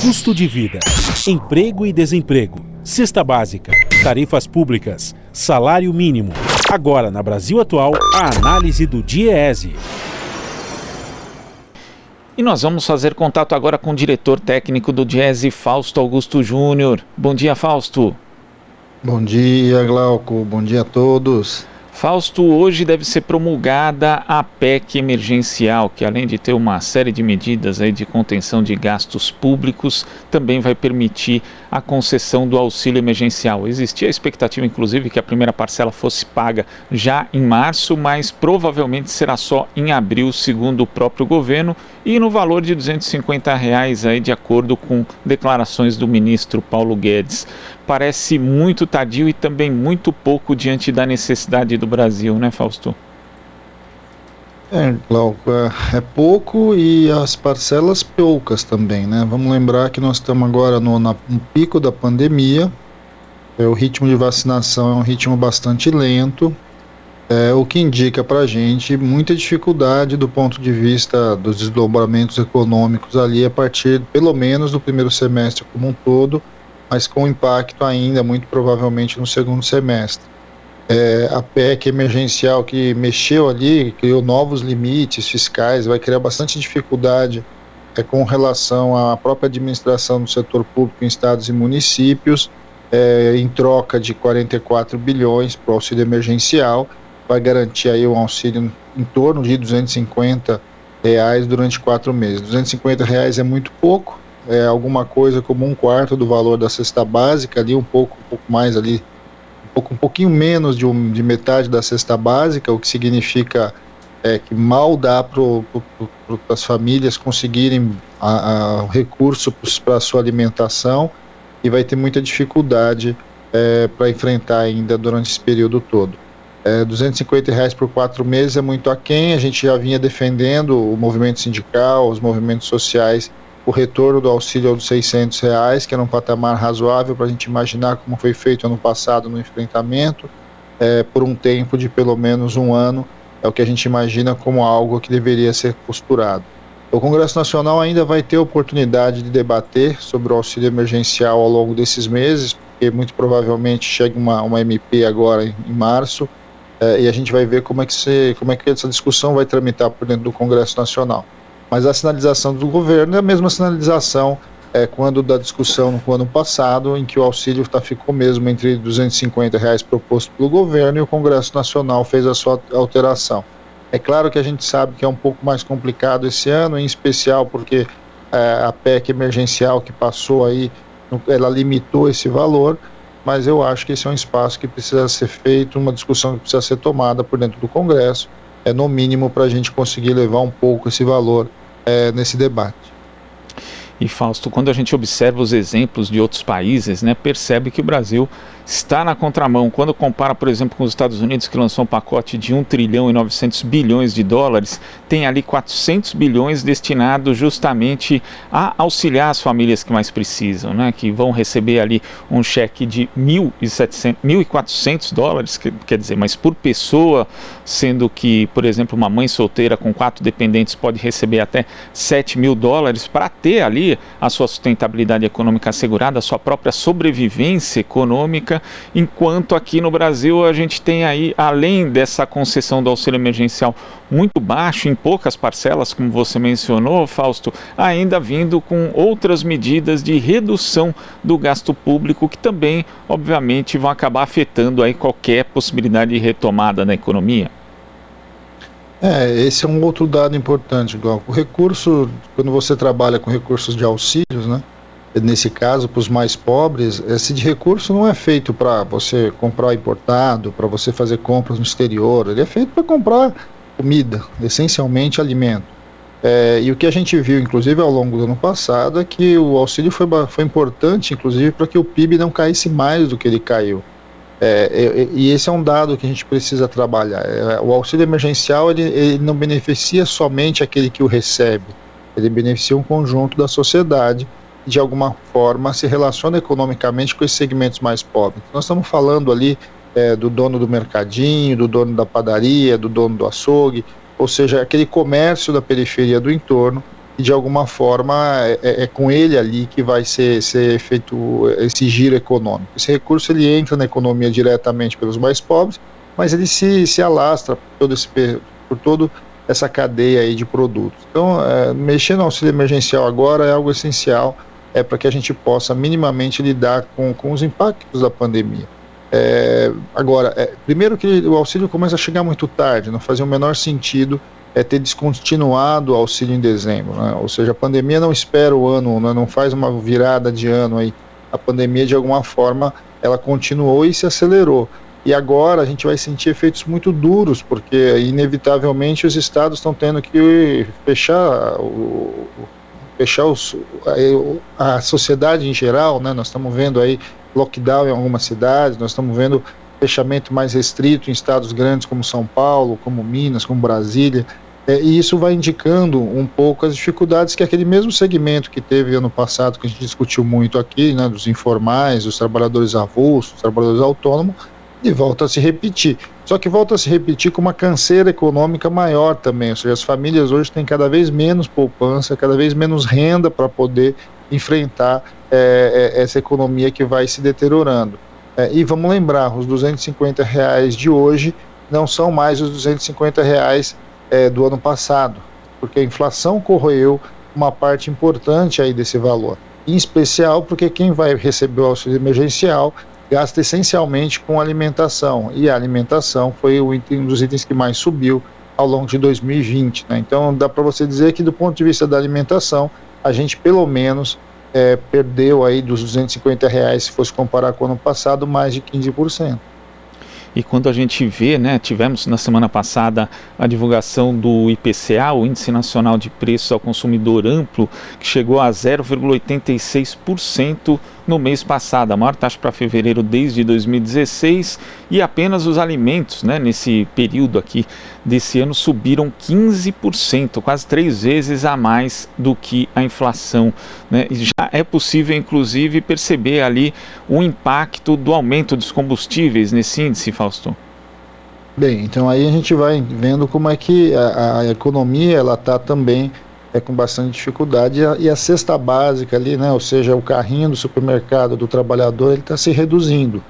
Custo de vida, emprego e desemprego, cesta básica, tarifas públicas, salário mínimo. Agora, na Brasil Atual, a análise do DIEESE. E nós vamos fazer contato agora com o diretor técnico do DIEESE, Fausto Augusto Júnior. Bom dia, Fausto. Bom dia, Glauco. Bom dia a todos. Fausto, hoje deve ser promulgada a PEC emergencial, que além de ter uma série de medidas aí de contenção de gastos públicos, também vai permitir a concessão do auxílio emergencial. Existia a expectativa, inclusive, que a primeira parcela fosse paga já em março, mas provavelmente será só em abril, segundo o próprio governo, e no valor de R$ 250 aí, de acordo com declarações do ministro Paulo Guedes. Parece muito tardio e também muito pouco diante da necessidade do Brasil, né, Fausto? Glauco, é pouco e as parcelas poucas também, né? Vamos lembrar que nós estamos agora no pico da pandemia, o ritmo de vacinação é um ritmo bastante lento, o que indica para a gente muita dificuldade do ponto de vista dos desdobramentos econômicos ali a partir, pelo menos, do primeiro semestre como um todo, mas com impacto ainda, muito provavelmente, no segundo semestre. A PEC emergencial que mexeu ali, criou novos limites fiscais, vai criar bastante dificuldade com relação à própria administração do setor público em estados e municípios, em troca de 44 bilhões para o auxílio emergencial, vai garantir aí um auxílio em torno de R$ 250 durante 4 meses. R$ 250 é muito pouco, alguma coisa como 1/4 do valor da cesta básica, ali um pouco mais ali, um pouquinho menos de metade da cesta básica, o que significa que mal dá para as famílias conseguirem o recurso para a sua alimentação e vai ter muita dificuldade para enfrentar ainda durante esse período todo. R$ 250 por 4 meses é muito aquém, a gente já vinha defendendo o movimento sindical, os movimentos sociais, o retorno do auxílio aos R$ 600, que era um patamar razoável para a gente imaginar como foi feito ano passado no enfrentamento, por um tempo de pelo menos um ano, é o que a gente imagina como algo que deveria ser costurado. O Congresso Nacional ainda vai ter oportunidade de debater sobre o auxílio emergencial ao longo desses meses, porque muito provavelmente chega uma MP agora em março, e a gente vai ver como é que essa discussão vai tramitar por dentro do Congresso Nacional. Mas a sinalização do governo é a mesma sinalização quando da discussão no ano passado, em que o auxílio ficou mesmo entre R$ 250 proposto pelo governo e o Congresso Nacional fez a sua alteração. É claro que a gente sabe que é um pouco mais complicado esse ano, em especial porque a PEC emergencial que passou aí, ela limitou esse valor, mas eu acho que esse é um espaço que precisa ser feito, uma discussão que precisa ser tomada por dentro do Congresso, no mínimo para a gente conseguir levar um pouco esse valor nesse debate. E Fausto, quando a gente observa os exemplos de outros países, percebe que o Brasil está na contramão. Quando compara, por exemplo, com os Estados Unidos, que lançou um pacote de 1 trilhão e 900 bilhões de dólares, tem ali 400 bilhões destinados justamente a auxiliar as famílias que mais precisam, que vão receber ali um cheque de 1.400 dólares, quer dizer, mas por pessoa, sendo que, por exemplo, uma mãe solteira com 4 dependentes pode receber até 7 mil dólares para ter ali a sua sustentabilidade econômica assegurada, a sua própria sobrevivência econômica, enquanto aqui no Brasil a gente tem aí, além dessa concessão do auxílio emergencial muito baixo, em poucas parcelas, como você mencionou, Fausto, ainda vindo com outras medidas de redução do gasto público que também, obviamente, vão acabar afetando aí qualquer possibilidade de retomada na economia. Esse é um outro dado importante, Glauco. O recurso, quando você trabalha com recursos de auxílios, nesse caso, para os mais pobres, esse de recurso não é feito para você comprar importado, para você fazer compras no exterior, ele é feito para comprar comida, essencialmente alimento. E o que a gente viu, inclusive, ao longo do ano passado, é que o auxílio foi importante, inclusive, para que o PIB não caísse mais do que ele caiu. E esse é um dado que a gente precisa trabalhar. O auxílio emergencial ele não beneficia somente aquele que o recebe, ele beneficia um conjunto da sociedade e de alguma forma se relaciona economicamente com esses segmentos mais pobres. Nós estamos falando ali do dono do mercadinho, do dono da padaria, do dono do açougue, ou seja, aquele comércio da periferia do entorno e de alguma forma é com ele ali que vai ser feito esse giro econômico. Esse recurso ele entra na economia diretamente pelos mais pobres, mas ele se alastra por toda essa cadeia aí de produtos. Então, mexer no auxílio emergencial agora é algo essencial para que a gente possa minimamente lidar com os impactos da pandemia. Agora, primeiro que o auxílio começa a chegar muito tarde, não fazia o menor sentido ter descontinuado o auxílio em dezembro, né? Ou seja, a pandemia não espera o ano, né? Não faz uma virada de ano aí. A pandemia, de alguma forma, ela continuou e se acelerou. E agora a gente vai sentir efeitos muito duros, porque inevitavelmente os estados estão tendo que fechar a sociedade em geral, né? Nós estamos vendo aí lockdown em algumas cidades, nós estamos vendo fechamento mais restrito em estados grandes como São Paulo, como Minas, como Brasília, e isso vai indicando um pouco as dificuldades que aquele mesmo segmento que teve ano passado, que a gente discutiu muito aqui, né, dos informais, dos trabalhadores avulsos, dos trabalhadores autônomos, e volta a se repetir. Só que volta a se repetir com uma canseira econômica maior também, ou seja, as famílias hoje têm cada vez menos poupança, cada vez menos renda para poder enfrentar essa economia que vai se deteriorando. E vamos lembrar, os R$250 de hoje não são mais os R$250 do ano passado, porque a inflação corroeu uma parte importante aí desse valor, em especial porque quem vai receber o auxílio emergencial gasta essencialmente com alimentação, e a alimentação foi um dos itens que mais subiu ao longo de 2020, né? Então dá para você dizer que do ponto de vista da alimentação, a gente pelo menos perdeu aí dos R$250, se fosse comparar com o ano passado, mais de 15%. E quando a gente vê, né, tivemos na semana passada a divulgação do IPCA, o Índice Nacional de Preços ao Consumidor Amplo, que chegou a 0,86% no mês passado, a maior taxa para fevereiro desde 2016, e apenas os alimentos, né, nesse período aqui desse ano subiram 15%, quase 3 vezes a mais do que a inflação, né? E já é possível, inclusive, perceber ali o impacto do aumento dos combustíveis nesse índice, Fausto. Bem, então aí a gente vai vendo como é que a economia ela está também com bastante dificuldade, e a cesta básica ali, né, ou seja, o carrinho do supermercado do trabalhador, ele está se reduzindo.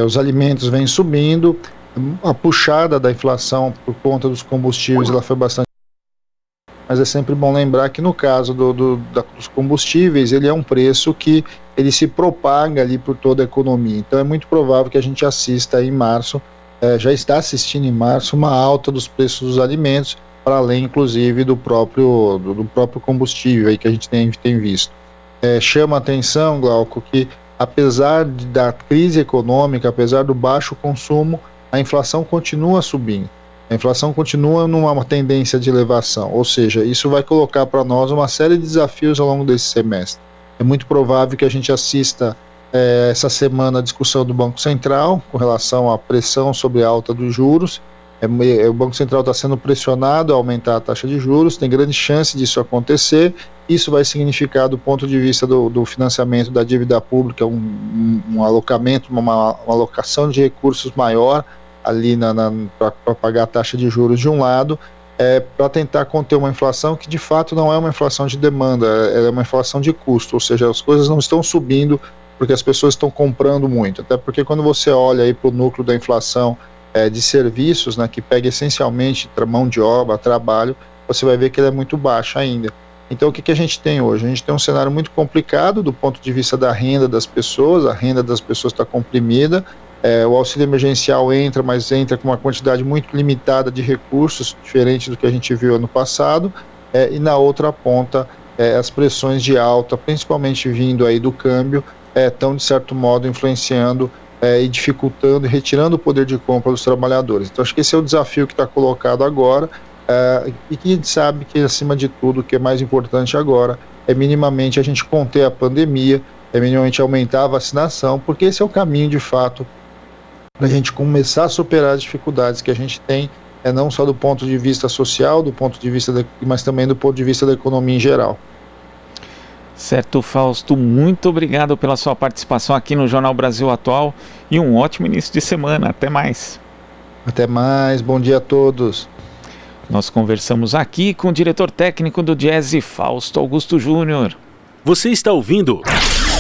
Os alimentos vêm subindo, a puxada da inflação por conta dos combustíveis ela foi bastante, mas é sempre bom lembrar que no caso dos combustíveis, ele é um preço que ele se propaga ali por toda a economia. Então é muito provável que a gente assista aí em março, já está assistindo em março, uma alta dos preços dos alimentos, para além, inclusive, do próprio combustível aí que a gente tem visto. Chama a atenção, Glauco, que apesar da crise econômica, apesar do baixo consumo, a inflação continua subindo. A inflação continua numa tendência de elevação, ou seja, isso vai colocar para nós uma série de desafios ao longo desse semestre. É muito provável que a gente assista essa semana a discussão do Banco Central com relação à pressão sobre a alta dos juros. O Banco Central está sendo pressionado a aumentar a taxa de juros, tem grande chance disso acontecer. Isso vai significar, do ponto de vista do financiamento da dívida pública, um alocamento, uma alocação de recursos maior ali para pagar a taxa de juros de um lado, para tentar conter uma inflação que de fato não é uma inflação de demanda, é uma inflação de custo, ou seja, as coisas não estão subindo porque as pessoas estão comprando muito, até porque quando você olha aí para o núcleo da inflação de serviços, né, que pega essencialmente mão de obra, trabalho, você vai ver que ele é muito baixo ainda. Então o que a gente tem hoje? A gente tem um cenário muito complicado do ponto de vista da renda das pessoas, a renda das pessoas está comprimida, o auxílio emergencial entra, mas entra com uma quantidade muito limitada de recursos, diferente do que a gente viu ano passado, e na outra ponta as pressões de alta, principalmente vindo aí do câmbio, estão de certo modo influenciando e dificultando e retirando o poder de compra dos trabalhadores. Então acho que esse é o desafio que está colocado agora, e que a gente sabe que, acima de tudo, o que é mais importante agora é minimamente a gente conter a pandemia, é minimamente aumentar a vacinação, porque esse é o caminho de fato para a gente começar a superar as dificuldades que a gente tem, não só do ponto de vista social, do ponto de vista mas também do ponto de vista da economia em geral. Certo, Fausto, muito obrigado pela sua participação aqui no Jornal Brasil Atual e um ótimo início de semana. Até mais. Até mais, bom dia a todos. Nós conversamos aqui com o diretor técnico do Diese, Fausto Augusto Júnior. Você está ouvindo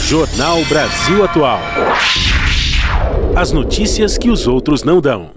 Jornal Brasil Atual. As notícias que os outros não dão.